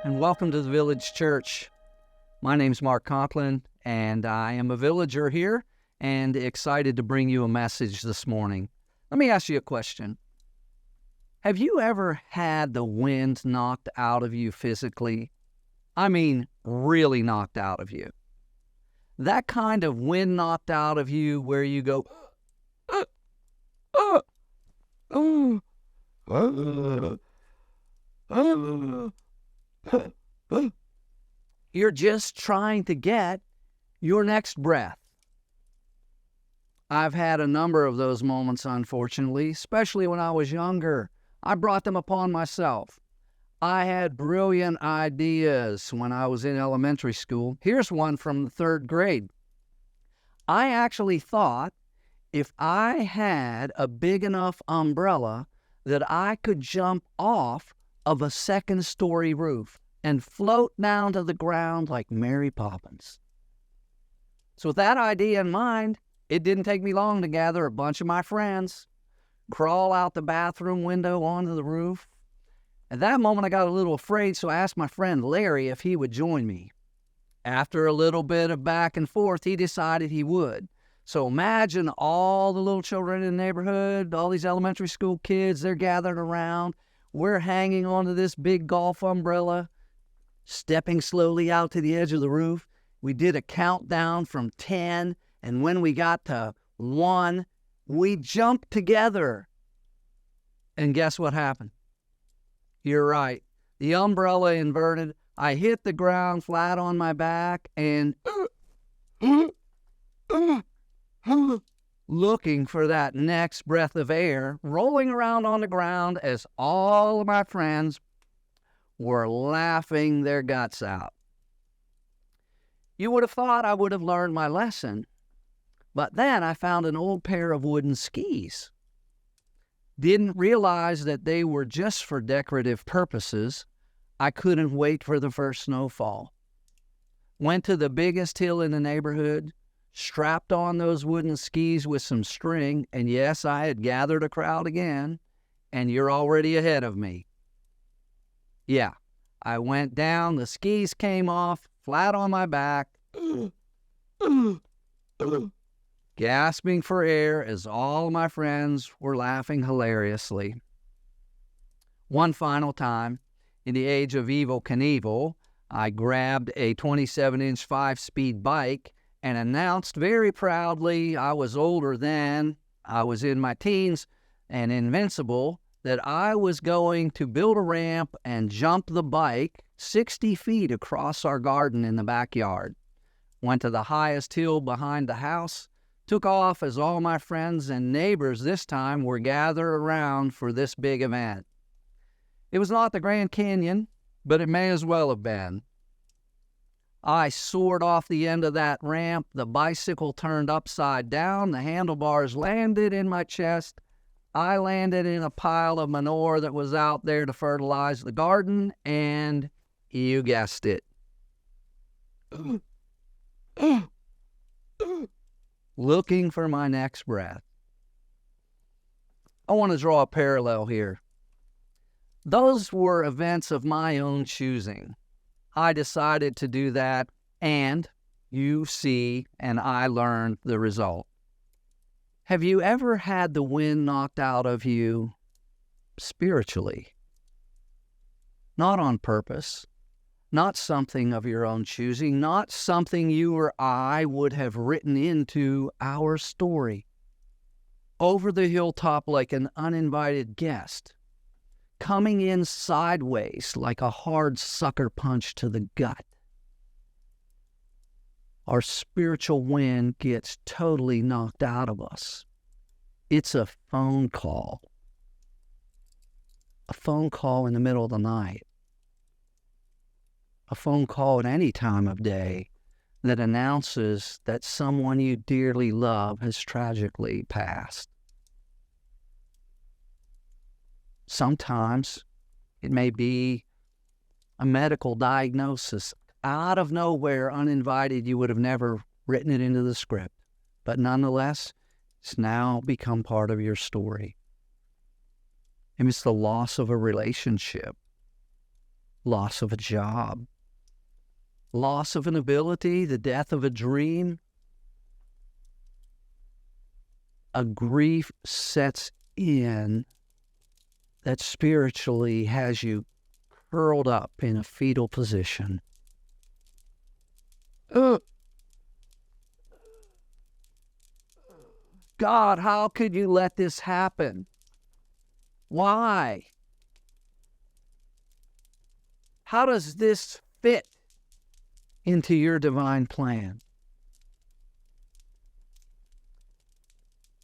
and welcome to the Village Church. My name's Mark Conklin, and I am a villager here and excited to bring you a message this morning. Let me ask you a question. Have you ever had the wind knocked out of you physically? I mean, really knocked out of you. That kind of wind knocked out of you where you go, you're just trying to get your next breath. I've had a number of those moments, unfortunately, especially when I was younger. I brought them upon myself. I had brilliant ideas when I was in elementary school. Here's one from the 3rd grade. I actually thought if I had a big enough umbrella that I could jump off of a 2nd-story roof and float down to the ground like Mary Poppins. So with that idea in mind, it didn't take me long to gather a bunch of my friends, crawl out the bathroom window onto the roof. At that moment, I got a little afraid, so I asked my friend Larry if he would join me. After a little bit of back and forth, he decided he would. So imagine all the little children in the neighborhood, all these elementary school kids, they're gathered around. We're hanging onto this big golf umbrella, stepping slowly out to the edge of the roof. We did a countdown from 10, and when we got to 1, we jumped together. And guess what happened? You're right. The umbrella inverted. I hit the ground flat on my back and looking for that next breath of air, rolling around on the ground as all of my friends were laughing their guts out. You would have thought I would have learned my lesson, but then I found an old pair of wooden skis. Didn't realize that they were just for decorative purposes. I couldn't wait for the first snowfall. Went to the biggest hill in the neighborhood, strapped on those wooden skis with some string, and yes, I had gathered a crowd again, and you're already ahead of me. Yeah, I went down, the skis came off, flat on my back, gasping for air as all my friends were laughing hilariously. One final time, in the age of Evel Knievel, I grabbed a 27-inch 5-speed bike and announced very proudly I was older then, I was in my teens and invincible, that I was going to build a ramp and jump the bike 60 feet across our garden in the backyard. Went to the highest hill behind the house, took off as all my friends and neighbors this time were gathered around for this big event. It was not the Grand Canyon, but it may as well have been. I soared off the end of that ramp, the bicycle turned upside down, the handlebars landed in my chest, I landed in a pile of manure that was out there to fertilize the garden, and you guessed it. Looking for my next breath. I want to draw a parallel here. Those were events of my own choosing. I decided to do that, and you see, and I learned the result. Have you ever had the wind knocked out of you spiritually? Not on purpose, not something of your own choosing, not something you or I would have written into our story. Over the hilltop like an uninvited guest, coming in sideways like a hard sucker punch to the gut. Our spiritual wind gets totally knocked out of us. It's a phone call. A phone call in the middle of the night. A phone call at any time of day that announces that someone you dearly love has tragically passed. Sometimes it may be a medical diagnosis. Out of nowhere, uninvited, you would have never written it into the script. But nonetheless, it's now become part of your story. And it's the loss of a relationship. loss of a job, loss of an ability, the death of a dream. A grief sets in that spiritually has you curled up in a fetal position. God, how could you let this happen? Why? How does this fit into your divine plan?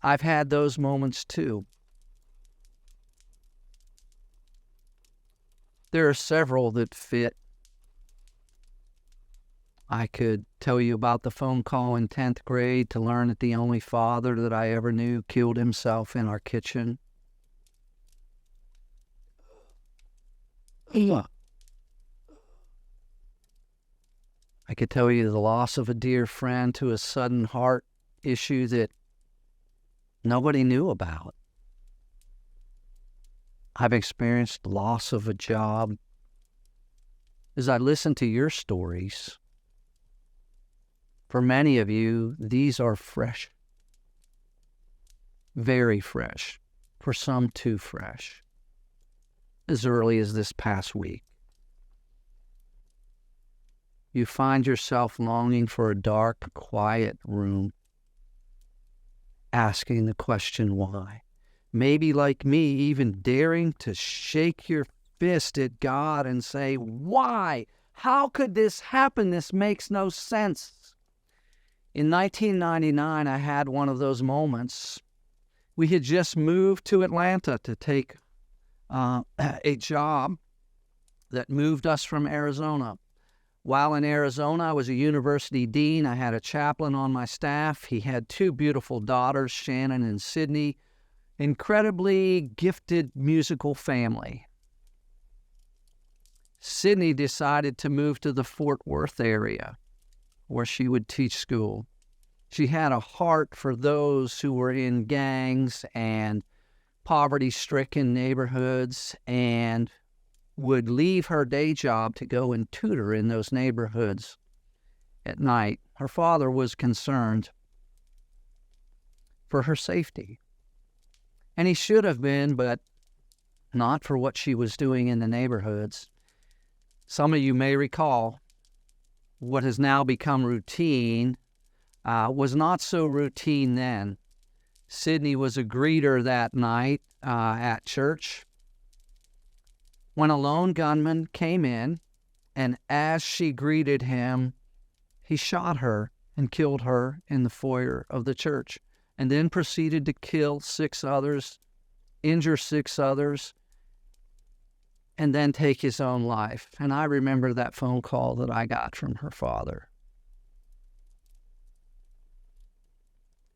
I've had those moments too. There are several that fit. I could tell you about the phone call in 10th grade to learn that the only father that I ever knew killed himself in our kitchen. I could tell you the loss of a dear friend to a sudden heart issue that nobody knew about. I've experienced loss of a job. As I listen to your stories, for many of you, these are fresh, very fresh, for some too fresh, as early as this past week. You find yourself longing for a dark, quiet room, asking the question why. Maybe like me, even daring to shake your fist at God and say, why? How could this happen? This makes no sense. In 1999, I had one of those moments. We had just moved to Atlanta to take a job that moved us from Arizona. While in Arizona, I was a university dean. I had a chaplain on my staff. He had two beautiful daughters, Shannon and Sydney. Incredibly gifted musical family. Sydney decided to move to the Fort Worth area where she would teach school. She had a heart for those who were in gangs and poverty-stricken neighborhoods and would leave her day job to go and tutor in those neighborhoods at night. Her father was concerned for her safety. And he should have been, but not for what she was doing in the neighborhoods. Some of you may recall what has now become routine was not so routine then. Sydney was a greeter that night at church when a lone gunman came in, and as she greeted him, he shot her and killed her in the foyer of the church, and then proceeded to kill 6 others, injure 6 others, and then take his own life. And I remember that phone call that I got from her father.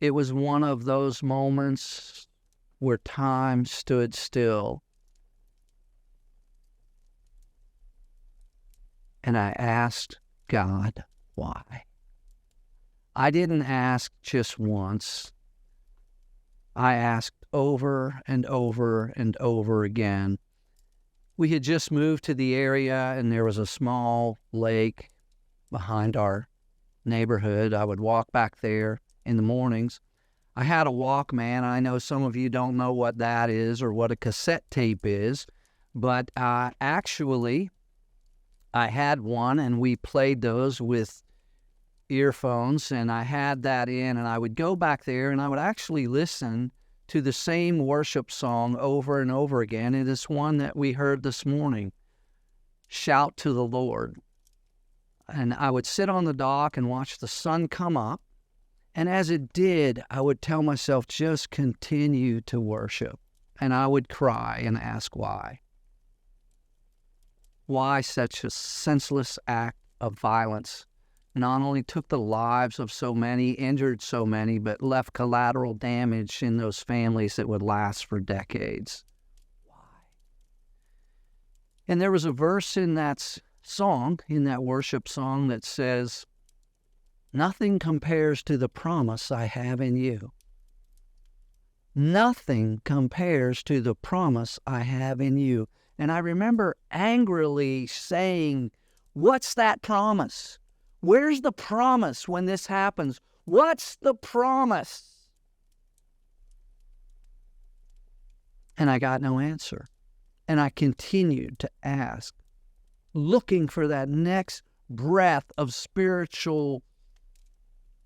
It was one of those moments where time stood still. And I asked God, why? I didn't ask just once. I asked over and over and over again. We had just moved to the area, and there was a small lake behind our neighborhood. I would walk back there in the mornings. I had a Walkman. I know some of you don't know what that is or what a cassette tape is, but actually I had one, and we played those with earphones, and I had that in, and I would go back there, and I would actually listen to the same worship song over and over again. It is one that we heard this morning, Shout to the Lord. And I would sit on the dock and watch the sun come up, and as it did, I would tell myself, just continue to worship. And I would cry and ask why. Why such a senseless act of violence not only took the lives of so many, injured so many, but left collateral damage in those families that would last for decades? Why? And there was a verse in that song, in that worship song, that says, nothing compares to the promise I have in you. Nothing compares to the promise I have in you. And I remember angrily saying, "What's that promise? Where's the promise when this happens? What's the promise?" And I got no answer. And I continued to ask, looking for that next breath of spiritual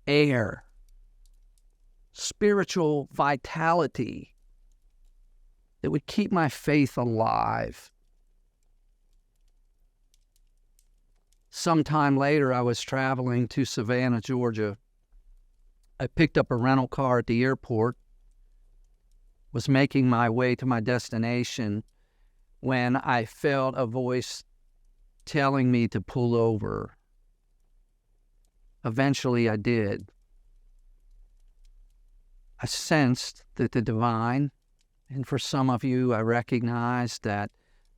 air, spiritual vitality that would keep my faith alive. Sometime later, I was traveling to Savannah, Georgia. I picked up a rental car at the airport, was making my way to my destination when I felt a voice telling me to pull over. Eventually, I did. I sensed that the divine, and for some of you, I recognize that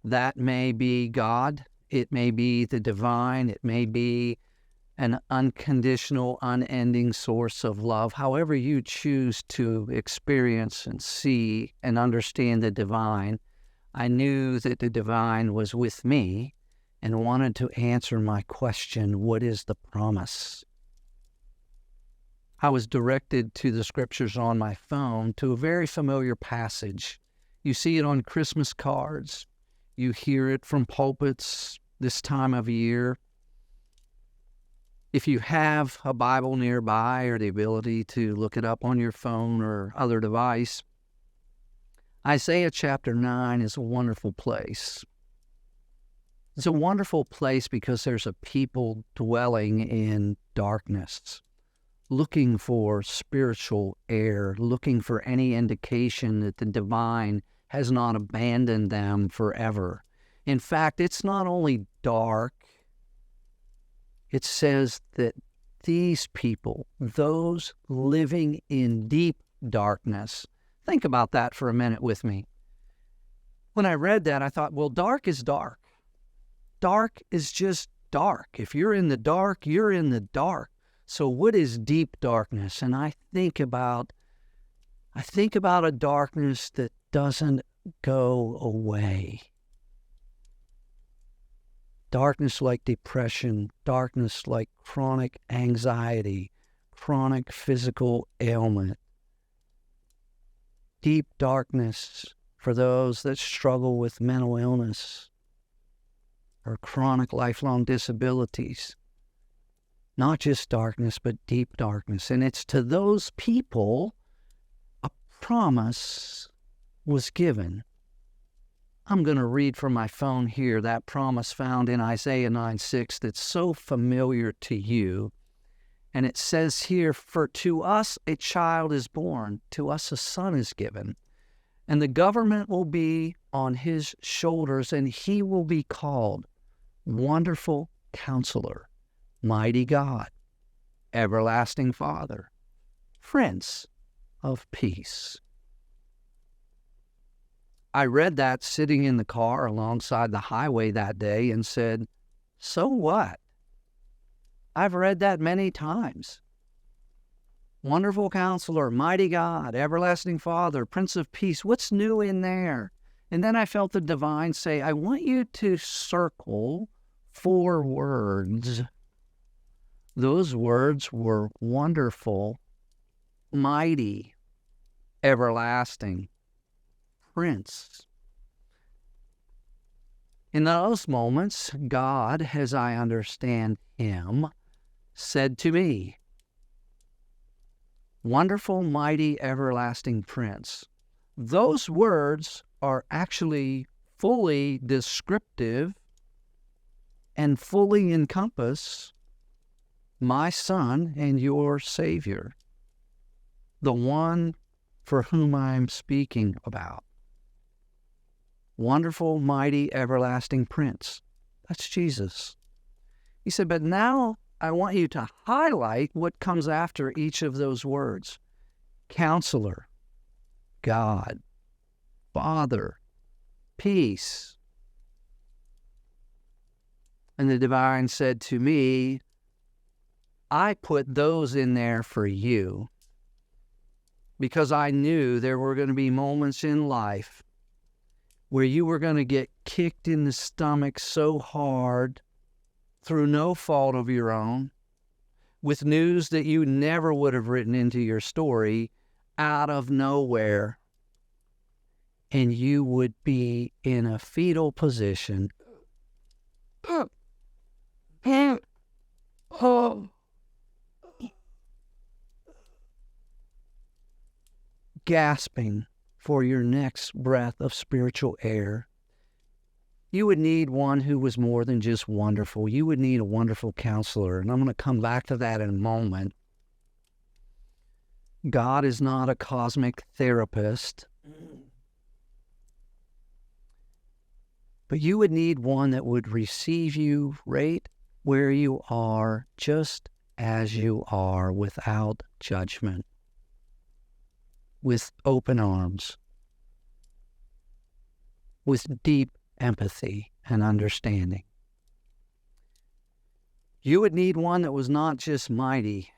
that may be God, it may be the divine, it may be an unconditional, unending source of love. However you choose to experience and see and understand the divine, I knew that the divine was with me and wanted to answer my question, what is the promise? I was directed to the scriptures on my phone to a very familiar passage. You see it on Christmas cards. You hear it from pulpits this time of year. If you have a Bible nearby or the ability to look it up on your phone or other device, Isaiah chapter 9 is a wonderful place. It's a wonderful place because there's a people dwelling in darkness, looking for spiritual air, looking for any indication that the divine has not abandoned them forever. In fact, it's not only dark, it says that these people, those living in deep darkness, think about that for a minute with me. When I read that, I thought, well, dark is dark. Dark is just dark. If you're in the dark, you're in the dark. So what is deep darkness? And I think about a darkness that doesn't go away. Darkness like depression, darkness like chronic anxiety, chronic physical ailment. Deep darkness for those that struggle with mental illness or chronic lifelong disabilities. Not just darkness, but deep darkness. And it's to those people a promise was given. I'm going to read from my phone here that promise found in Isaiah 9:6 that's so familiar to you. And it says here, "For to us a child is born, to us a son is given, and the government will be on his shoulders, and he will be called Wonderful Counselor, Mighty God, Everlasting Father, Prince of Peace." I read that sitting in the car alongside the highway that day and said, so what? I've read that many times. Wonderful Counselor, Mighty God, Everlasting Father, Prince of Peace. What's new in there? And then I felt the divine say, I want you to circle 4 words. Those words were wonderful, mighty, everlasting, Prince. In those moments, God, as I understand him, said to me, Wonderful, mighty, everlasting Prince. Those words are actually fully descriptive and fully encompass my Son and your Savior, the one for whom I'm speaking about. Wonderful, mighty, everlasting Prince. That's Jesus. He said, but now I want you to highlight what comes after each of those words. Counselor, God, Father, peace. And the divine said to me, I put those in there for you because I knew there were going to be moments in life where you were going to get kicked in the stomach so hard through no fault of your own, with news that you never would have written into your story out of nowhere, and you would be in a fetal position, gasping for your next breath of spiritual air. You would need one who was more than just wonderful. You would need a wonderful counselor, and I'm going to come back to that in a moment. God is not a cosmic therapist, but you would need one that would receive you right where you are, just as you are, without judgment, with open arms, with deep empathy and understanding. You would need one that was not just mighty,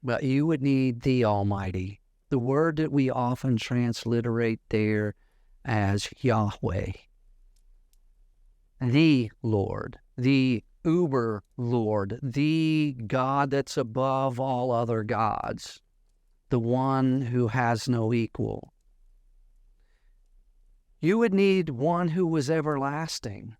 but you would need the Almighty, the word that we often transliterate there as Yahweh, the Lord, the Uber Lord, the God that's above all other gods, the one who has no equal. You would need one who was everlasting.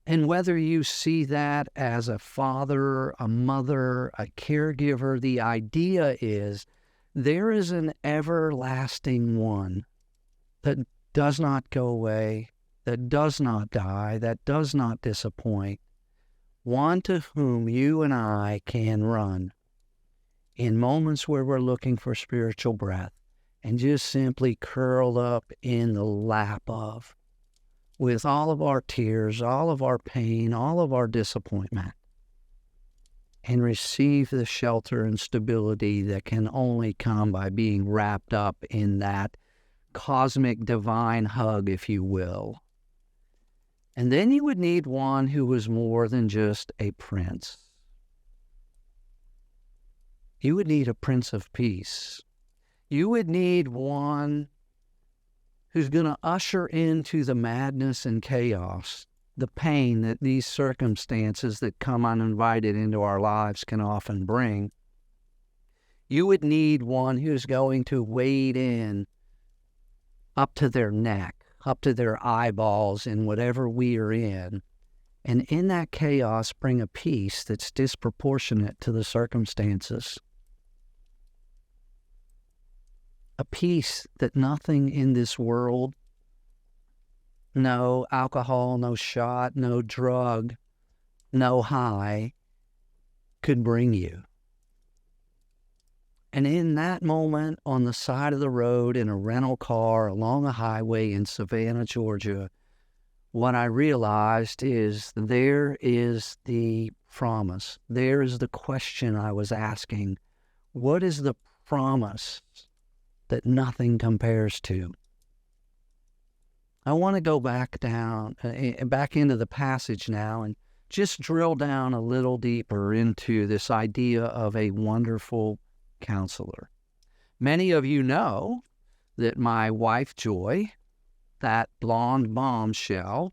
And whether you see that as a father, a mother, a caregiver, the idea is there is an everlasting one that does not go away, that does not die, that does not disappoint, one to whom you and I can run in moments where we're looking for spiritual breath and just simply curl up in the lap of, with all of our tears, all of our pain, all of our disappointment, and receive the shelter and stability that can only come by being wrapped up in that cosmic divine hug, if you will. And then you would need one who was more than just a prince. You would need a Prince of Peace. You would need one who's going to usher into the madness and chaos, the pain that these circumstances that come uninvited into our lives can often bring. You would need one who's going to wade in up to their neck, up to their eyeballs in whatever we are in, and in that chaos bring a peace that's disproportionate to the circumstances. A peace that nothing in this world, no alcohol, no shot, no drug, no high, could bring you. And in that moment, on the side of the road, in a rental car, along a highway in Savannah, Georgia, what I realized is there is the promise. There is the question I was asking. What is the promise that nothing compares to? I want to go back into the passage now and just drill down a little deeper into this idea of a wonderful counselor. Many of you know that my wife, Joy, that blonde bombshell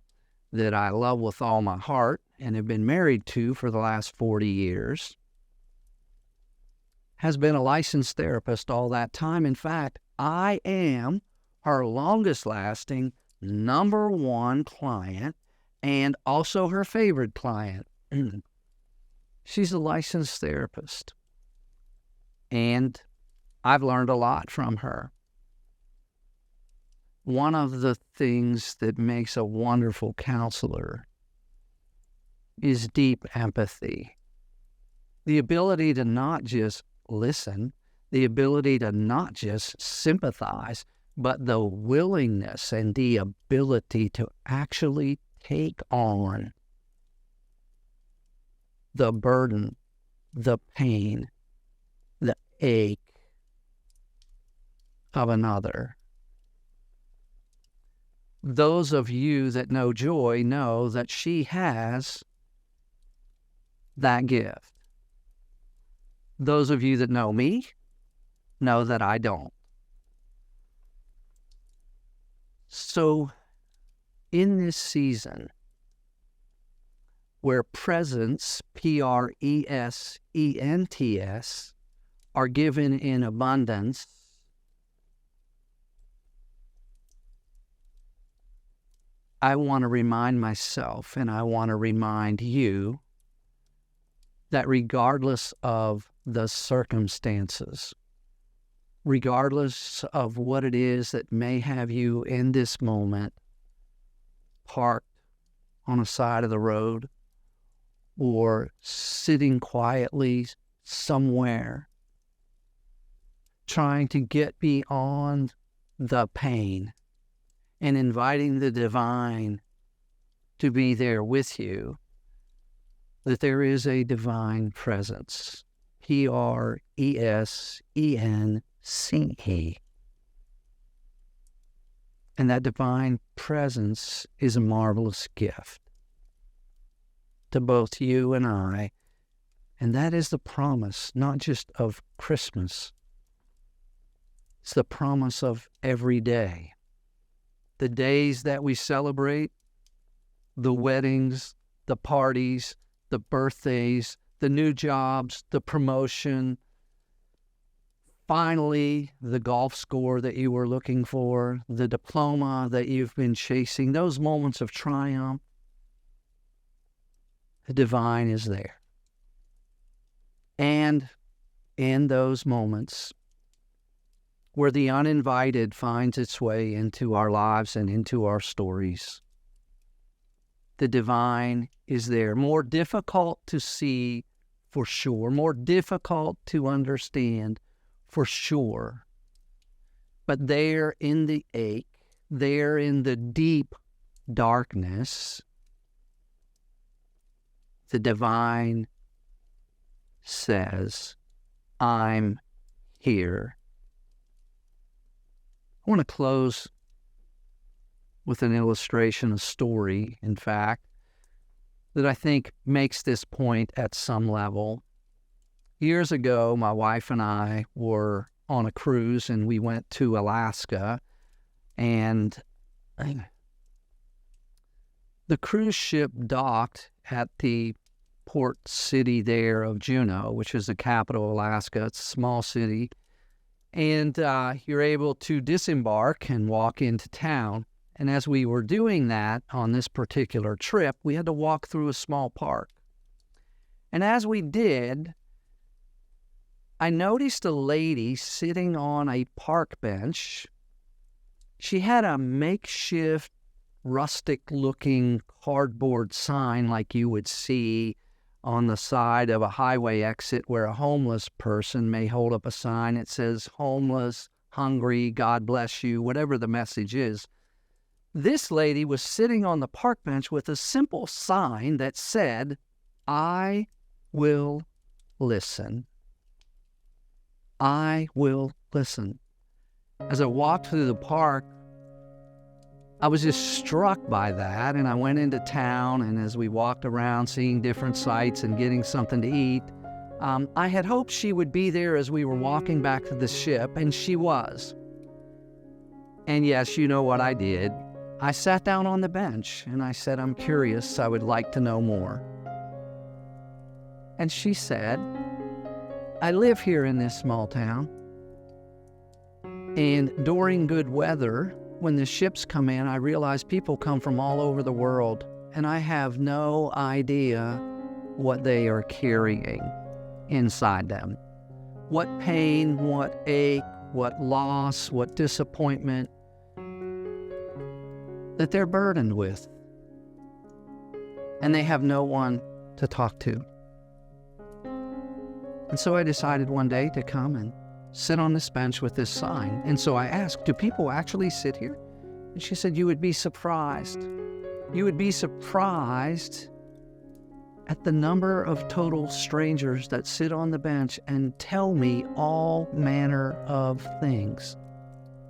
that I love with all my heart and have been married to for the last 40 years, has been a licensed therapist all that time. In fact, I am her longest-lasting #1 client and also her favorite client. She's a licensed therapist, and I've learned a lot from her. One of the things that makes a wonderful counselor is deep empathy. The ability to not just listen, the ability to not just sympathize, but the willingness and the ability to actually take on the burden, the pain, the ache of another. Those of you that know Joy know that she has that gift. Those of you that know me know that I don't. So in this season where presents, presents, are given in abundance, I want to remind myself and I want to remind you that regardless of the circumstances, regardless of what it is that may have you in this moment parked on a side of the road or sitting quietly somewhere, trying to get beyond the pain and inviting the divine to be there with you, that there is a divine presence. Presence. And that divine presence is a marvelous gift to both you and I. And that is the promise, not just of Christmas. It's the promise of every day. The days that we celebrate, the weddings, the parties, the birthdays, the new jobs, the promotion, finally, the golf score that you were looking for, the diploma that you've been chasing, those moments of triumph, the divine is there. And in those moments where the uninvited finds its way into our lives and into our stories, the divine is there. More difficult to see for sure, more difficult to understand for sure. But there in the ache, there in the deep darkness, the divine says, I'm here. I want to close with an illustration, a story, in fact, that I think makes this point at some level. Years ago, my wife and I were on a cruise and we went to Alaska, and the cruise ship docked at the port city there of Juneau, which is the capital of Alaska. It's a small city. And you're able to disembark and walk into town. And as we were doing that on this particular trip, we had to walk through a small park. And as we did, I noticed a lady sitting on a park bench. She had a makeshift, rustic-looking cardboard sign like you would see on the side of a highway exit where a homeless person may hold up a sign that says, homeless, hungry, God bless you, whatever the message is. This lady was sitting on the park bench with a simple sign that said, I will listen. I will listen. As I walked through the park, I was just struck by that, and I went into town, and as we walked around seeing different sights and getting something to eat, I had hoped she would be there as we were walking back to the ship, and she was. And yes, you know what I did. I sat down on the bench, and I said, I'm curious, I would like to know more. And she said, I live here in this small town, and during good weather, when the ships come in, I realize people come from all over the world, and I have no idea what they are carrying inside them. What pain, what ache, what loss, what disappointment that they're burdened with. And they have no one to talk to. And so I decided one day to come and sit on this bench with this sign. And so I asked, do people actually sit here? And she said, you would be surprised. You would be surprised at the number of total strangers that sit on the bench and tell me all manner of things,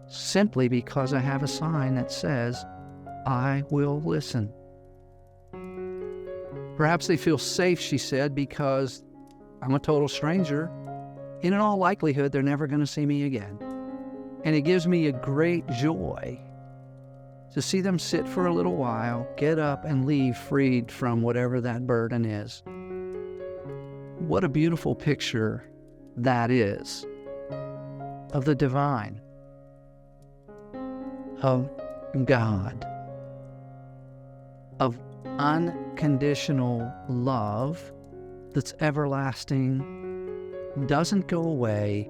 simply because I have a sign that says, I will listen. Perhaps they feel safe, she said, because I'm a total stranger. In all likelihood, they're never going to see me again. And it gives me a great joy to see them sit for a little while, get up, and leave freed from whatever that burden is. What a beautiful picture that is of the divine, of God, of unconditional love that's everlasting, doesn't go away,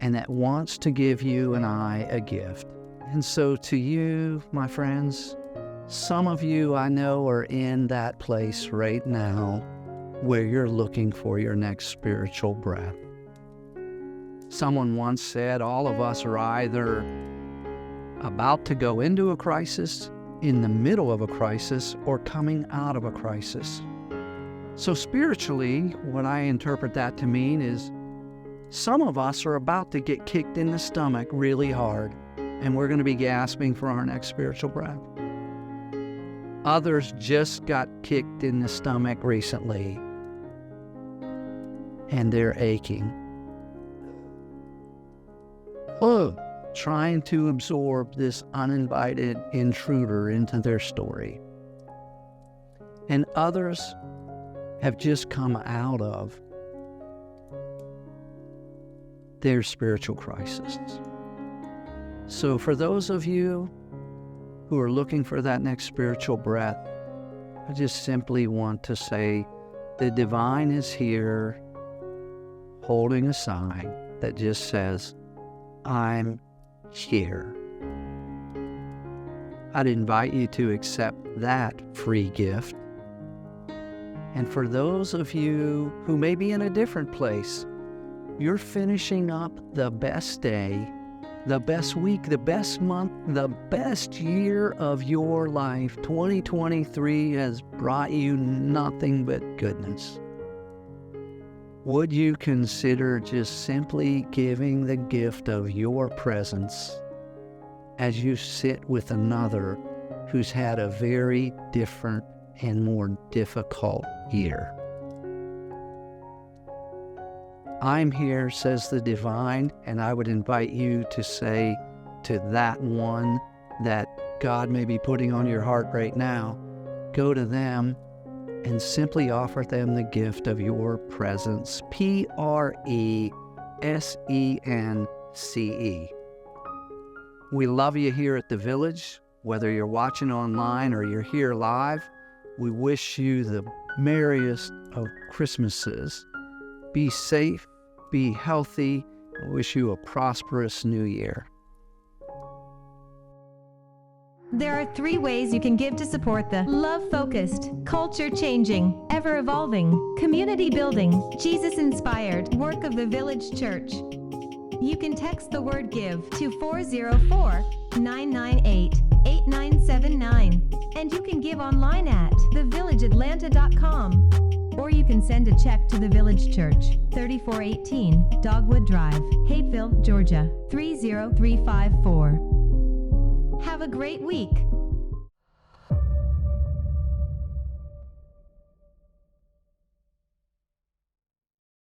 and that wants to give you and I a gift. And so to you, my friends, some of you I know are in that place right now where you're looking for your next spiritual breath. Someone once said all of us are either about to go into a crisis, in the middle of a crisis, or coming out of a crisis. So spiritually, what I interpret that to mean is some of us are about to get kicked in the stomach really hard, and we're going to be gasping for our next spiritual breath. Others just got kicked in the stomach recently, and they're aching. Trying to absorb this uninvited intruder into their story. And others have just come out of their spiritual crisis. So for those of you who are looking for that next spiritual breath, I just simply want to say the divine is here holding a sign that just says, I'm here. I'd invite you to accept that free gift. And for those of you who may be in a different place, you're finishing up the best day, the best week, the best month, the best year of your life. 2023 has brought you nothing but goodness. Would you consider just simply giving the gift of your presence as you sit with another who's had a very different and more difficult year? I'm here, says the divine, and I would invite you to say to that one that God may be putting on your heart right now, go to them and simply offer them the gift of your presence. Presence. We love you here at the Village. Whether you're watching online or you're here live, we wish you the merriest of Christmases. Be safe, be healthy, and wish you a prosperous new year. There are 3 ways you can give to support the love-focused, culture-changing, ever-evolving, community-building, Jesus-inspired work of the Village Church. You can text the word GIVE to 404-998-8979, and you can give online at thevillageatlanta.com. Or you can send a check to the Village Church, 3418 Dogwood Drive, Hapeville, Georgia, 30354. Have a great week.